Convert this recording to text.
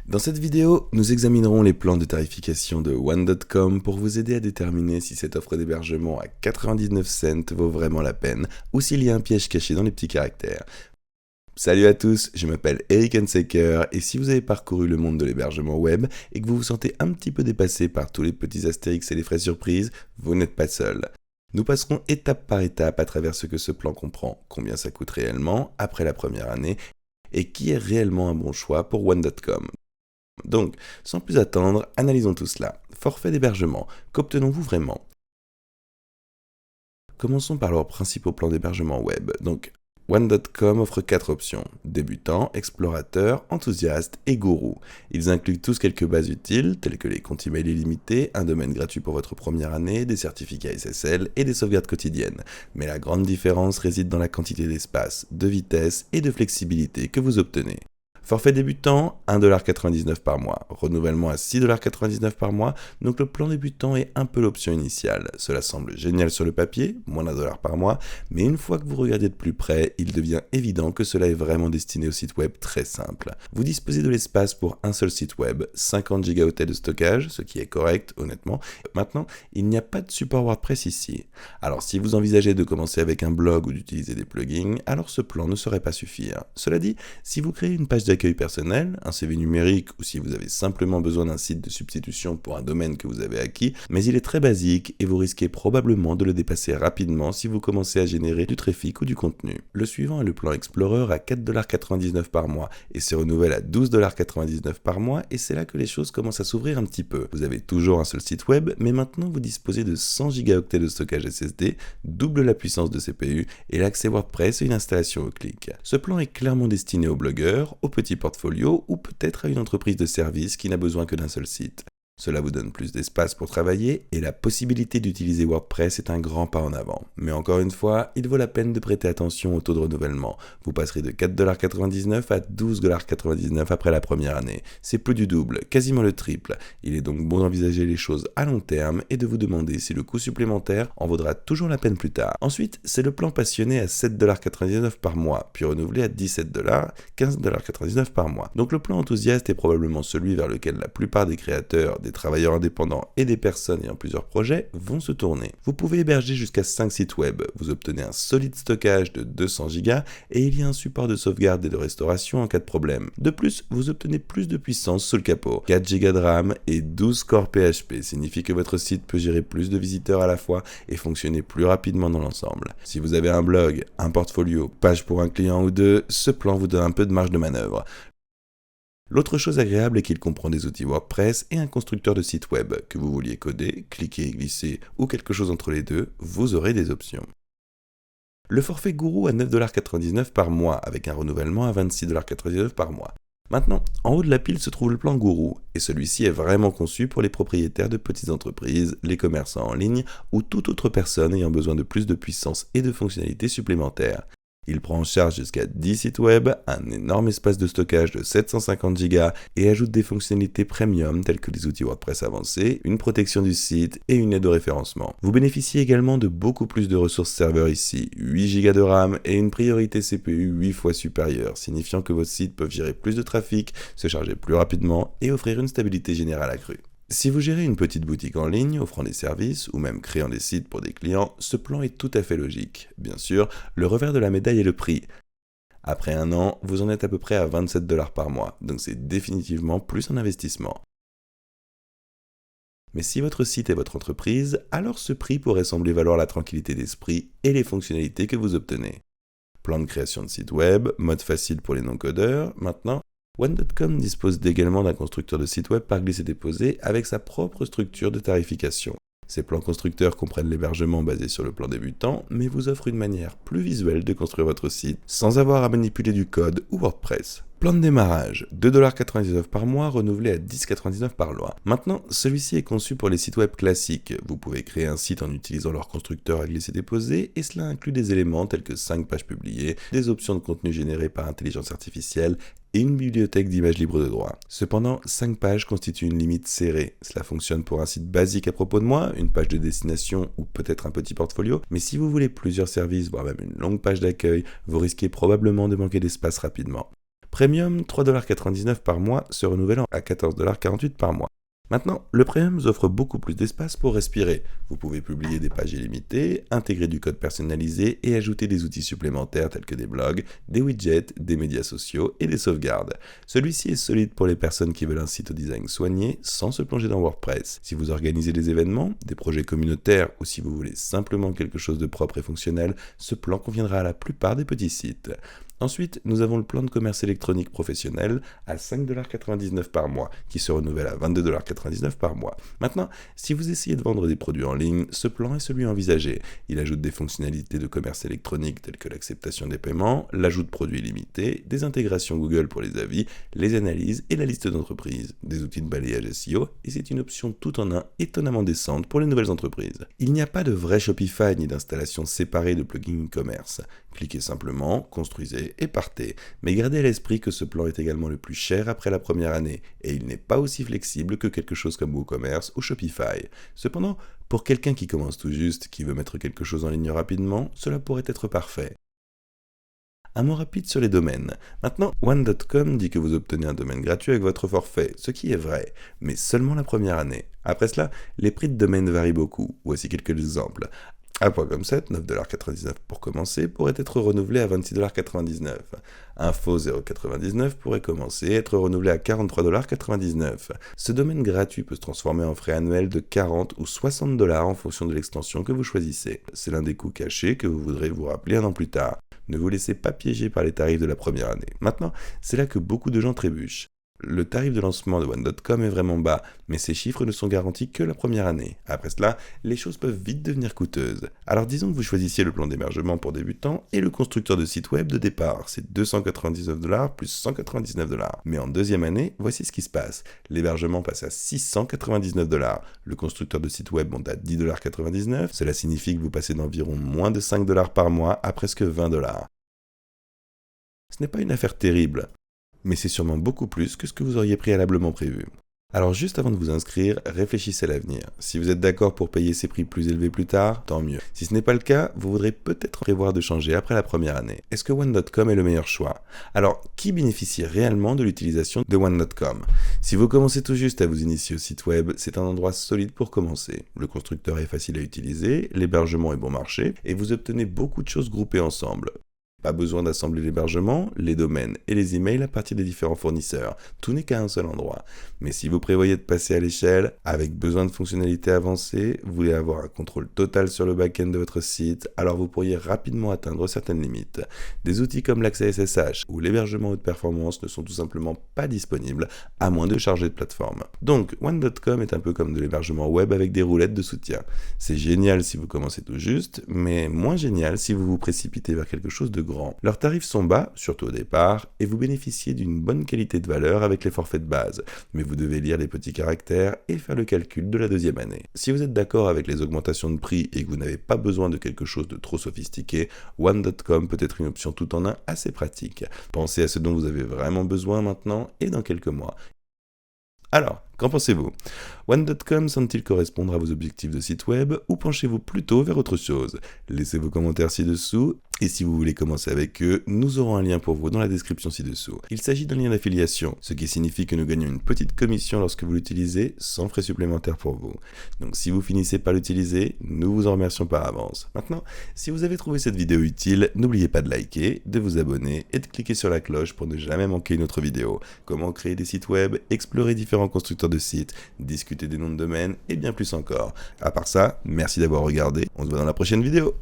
Dans cette vidéo, nous examinerons les plans de tarification de One.com pour vous aider à déterminer si cette offre d'hébergement à 99 cents vaut vraiment la peine ou s'il y a un piège caché dans les petits caractères. Salut à tous, je m'appelle Eric Hansecker et si vous avez parcouru le monde de l'hébergement web et que vous vous sentez un petit peu dépassé par tous les petits astérix et les frais surprises, vous n'êtes pas seul. Nous passerons étape par étape à travers ce que ce plan comprend, combien ça coûte réellement après la première année et qui est réellement un bon choix pour One.com. Donc, sans plus attendre, analysons tout cela. Forfait d'hébergement, qu'obtenons-vous vraiment? Commençons par leurs principaux plans d'hébergement web. Donc, One.com offre 4 options: débutant, explorateur, enthousiaste et gourou. Ils incluent tous quelques bases utiles, telles que les comptes email illimités, un domaine gratuit pour votre première année, des certificats SSL et des sauvegardes quotidiennes. Mais la grande différence réside dans la quantité d'espace, de vitesse et de flexibilité que vous obtenez. Forfait débutant, 1,99$ par mois. Renouvellement à 6,99$ par mois, donc le plan débutant est un peu l'option initiale. Cela semble génial sur le papier, moins d'1$ par mois, mais une fois que vous regardez de plus près, il devient évident que cela est vraiment destiné au site web très simple. Vous disposez de l'espace pour un seul site web, 50 Go de stockage, ce qui est correct, honnêtement. Maintenant, il n'y a pas de support WordPress ici. Alors si vous envisagez de commencer avec un blog ou d'utiliser des plugins, alors ce plan ne saurait pas suffire. Cela dit, si vous créez une page d'accueil personnel, un CV numérique ou si vous avez simplement besoin d'un site de substitution pour un domaine que vous avez acquis, mais il est très basique et vous risquez probablement de le dépasser rapidement si vous commencez à générer du trafic ou du contenu. Le suivant est le plan Explorer à 4,99$ par mois et se renouvelle à 12,99$ par mois et c'est là que les choses commencent à s'ouvrir un petit peu. Vous avez toujours un seul site web, mais maintenant vous disposez de 100 Go de stockage SSD, double la puissance de CPU et l'accès WordPress et une installation au clic. Ce plan est clairement destiné aux blogueurs, aux petits portfolio ou peut-être à une entreprise de service qui n'a besoin que d'un seul site. Cela vous donne plus d'espace pour travailler et la possibilité d'utiliser WordPress est un grand pas en avant. Mais encore une fois, il vaut la peine de prêter attention au taux de renouvellement. Vous passerez de 4,99$ à 12,99$ après la première année. C'est plus du double, quasiment le triple. Il est donc bon d'envisager les choses à long terme et de vous demander si le coût supplémentaire en vaudra toujours la peine plus tard. Ensuite, c'est le plan passionné à 7,99$ par mois, puis renouvelé à 17$, 15,99$ par mois. Donc le plan enthousiaste est probablement celui vers lequel la plupart des créateurs, des travailleurs indépendants et des personnes ayant plusieurs projets vont se tourner. Vous pouvez héberger jusqu'à 5 sites web, vous obtenez un solide stockage de 200 Go et il y a un support de sauvegarde et de restauration en cas de problème. De plus, vous obtenez plus de puissance sous le capot. 4 Go de RAM et 12 corps PHP signifie que votre site peut gérer plus de visiteurs à la fois et fonctionner plus rapidement dans l'ensemble. Si vous avez un blog, un portfolio, page pour un client ou deux, ce plan vous donne un peu de marge de manœuvre. L'autre chose agréable est qu'il comprend des outils WordPress et un constructeur de site web. Que vous vouliez coder, cliquer, glisser ou quelque chose entre les deux, vous aurez des options. Le forfait Gourou à 9,99$ par mois avec un renouvellement à 26,99$ par mois. Maintenant, en haut de la pile se trouve le plan Gourou et celui-ci est vraiment conçu pour les propriétaires de petites entreprises, les commerçants en ligne ou toute autre personne ayant besoin de plus de puissance et de fonctionnalités supplémentaires. Il prend en charge jusqu'à 10 sites web, un énorme espace de stockage de 750 Go et ajoute des fonctionnalités premium telles que les outils WordPress avancés, une protection du site et une aide au référencement. Vous bénéficiez également de beaucoup plus de ressources serveurs ici, 8 Go de RAM et une priorité CPU 8 fois supérieure, signifiant que votre site peut gérer plus de trafic, se charger plus rapidement et offrir une stabilité générale accrue. Si vous gérez une petite boutique en ligne, offrant des services ou même créant des sites pour des clients, ce plan est tout à fait logique. Bien sûr, le revers de la médaille est le prix. Après un an, vous en êtes à peu près à 27$ par mois, donc c'est définitivement plus un investissement. Mais si votre site est votre entreprise, alors ce prix pourrait sembler valoir la tranquillité d'esprit et les fonctionnalités que vous obtenez. Plan de création de site web, mode facile pour les non-codeurs, maintenant. One.com dispose également d'un constructeur de site web par glisser-déposer avec sa propre structure de tarification. Ces plans constructeurs comprennent l'hébergement basé sur le plan débutant, mais vous offrent une manière plus visuelle de construire votre site sans avoir à manipuler du code ou WordPress. Plan de démarrage, 2,99$ par mois renouvelé à 10,99$ par mois. Maintenant, celui-ci est conçu pour les sites web classiques. Vous pouvez créer un site en utilisant leur constructeur à glisser-déposer et cela inclut des éléments tels que 5 pages publiées, des options de contenu générées par intelligence artificielle et une bibliothèque d'images libres de droit. Cependant, 5 pages constituent une limite serrée. Cela fonctionne pour un site basique à propos de moi, une page de destination ou peut-être un petit portfolio, mais si vous voulez plusieurs services, voire même une longue page d'accueil, vous risquez probablement de manquer d'espace rapidement. Premium, 3,99$ par mois, se renouvelant à 14,48$ par mois. Maintenant, le Premium vous offre beaucoup plus d'espace pour respirer. Vous pouvez publier des pages illimitées, intégrer du code personnalisé et ajouter des outils supplémentaires tels que des blogs, des widgets, des médias sociaux et des sauvegardes. Celui-ci est solide pour les personnes qui veulent un site au design soigné sans se plonger dans WordPress. Si vous organisez des événements, des projets communautaires ou si vous voulez simplement quelque chose de propre et fonctionnel, ce plan conviendra à la plupart des petits sites. Ensuite, nous avons le plan de commerce électronique professionnel à 5,99$ par mois, qui se renouvelle à 22,99$ par mois. Maintenant, si vous essayez de vendre des produits en ligne, ce plan est celui envisagé. Il ajoute des fonctionnalités de commerce électronique telles que l'acceptation des paiements, l'ajout de produits limités, des intégrations Google pour les avis, les analyses et la liste d'entreprises, des outils de balayage SEO, et c'est une option tout en un étonnamment décente pour les nouvelles entreprises. Il n'y a pas de vrai Shopify ni d'installation séparée de plugins e-commerce. Cliquez simplement, construisez et partez. Mais gardez à l'esprit que ce plan est également le plus cher après la première année, et il n'est pas aussi flexible que quelque chose comme WooCommerce ou Shopify. Cependant, pour quelqu'un qui commence tout juste, qui veut mettre quelque chose en ligne rapidement, cela pourrait être parfait. Un mot rapide sur les domaines. Maintenant, One.com dit que vous obtenez un domaine gratuit avec votre forfait, ce qui est vrai, mais seulement la première année. Après cela, les prix de domaine varient beaucoup. Voici quelques exemples. A.com7, 9,99$ pour commencer, pourrait être renouvelé à 26,99$. Info 0,99$ pourrait commencer et être renouvelé à 43,99$. Ce domaine gratuit peut se transformer en frais annuels de 40 ou 60$ en fonction de l'extension que vous choisissez. C'est l'un des coûts cachés que vous voudrez vous rappeler un an plus tard. Ne vous laissez pas piéger par les tarifs de la première année. Maintenant, c'est là que beaucoup de gens trébuchent. Le tarif de lancement de One.com est vraiment bas, mais ces chiffres ne sont garantis que la première année. Après cela, les choses peuvent vite devenir coûteuses. Alors disons que vous choisissiez le plan d'hébergement pour débutants et le constructeur de site web de départ, c'est 299$ plus 199$. Mais en deuxième année, voici ce qui se passe. L'hébergement passe à 699$, le constructeur de site web monte à 10,99$, cela signifie que vous passez d'environ moins de 5$ par mois à presque 20$. Ce n'est pas une affaire terrible, mais c'est sûrement beaucoup plus que ce que vous auriez préalablement prévu. Alors juste avant de vous inscrire, réfléchissez à l'avenir. Si vous êtes d'accord pour payer ces prix plus élevés plus tard, tant mieux. Si ce n'est pas le cas, vous voudrez peut-être prévoir de changer après la première année. Est-ce que One.com est le meilleur choix? Alors, qui bénéficie réellement de l'utilisation de One.com? Si vous commencez tout juste à vous initier au site web, c'est un endroit solide pour commencer. Le constructeur est facile à utiliser, l'hébergement est bon marché, et vous obtenez beaucoup de choses groupées ensemble. Pas besoin d'assembler l'hébergement, les domaines et les emails à partir des différents fournisseurs. Tout n'est qu'à un seul endroit. Mais si vous prévoyez de passer à l'échelle, avec besoin de fonctionnalités avancées, vous voulez avoir un contrôle total sur le back-end de votre site, alors vous pourriez rapidement atteindre certaines limites. Des outils comme l'accès SSH ou l'hébergement haute performance ne sont tout simplement pas disponibles, à moins de charger de plateforme. Donc, One.com est un peu comme de l'hébergement web avec des roulettes de soutien. C'est génial si vous commencez tout juste, mais moins génial si vous vous précipitez vers quelque chose de grand. Leurs tarifs sont bas, surtout au départ, et vous bénéficiez d'une bonne qualité de valeur avec les forfaits de base, mais vous devez lire les petits caractères et faire le calcul de la deuxième année. Si vous êtes d'accord avec les augmentations de prix et que vous n'avez pas besoin de quelque chose de trop sophistiqué, One.com peut être une option tout en un assez pratique. Pensez à ce dont vous avez vraiment besoin maintenant et dans quelques mois. Alors, qu'en pensez-vous? One.com semble-t-il correspondre à vos objectifs de site web ou penchez-vous plutôt vers autre chose? Laissez vos commentaires ci-dessous et si vous voulez commencer avec eux, nous aurons un lien pour vous dans la description ci-dessous. Il s'agit d'un lien d'affiliation, ce qui signifie que nous gagnons une petite commission lorsque vous l'utilisez sans frais supplémentaires pour vous. Donc si vous finissez par l'utiliser, nous vous en remercions par avance. Maintenant, si vous avez trouvé cette vidéo utile, n'oubliez pas de liker, de vous abonner et de cliquer sur la cloche pour ne jamais manquer une autre vidéo. Comment créer des sites web, explorer différents constructeurs de sites, discuter des noms de domaine et bien plus encore. À part ça, merci d'avoir regardé, on se voit dans la prochaine vidéo.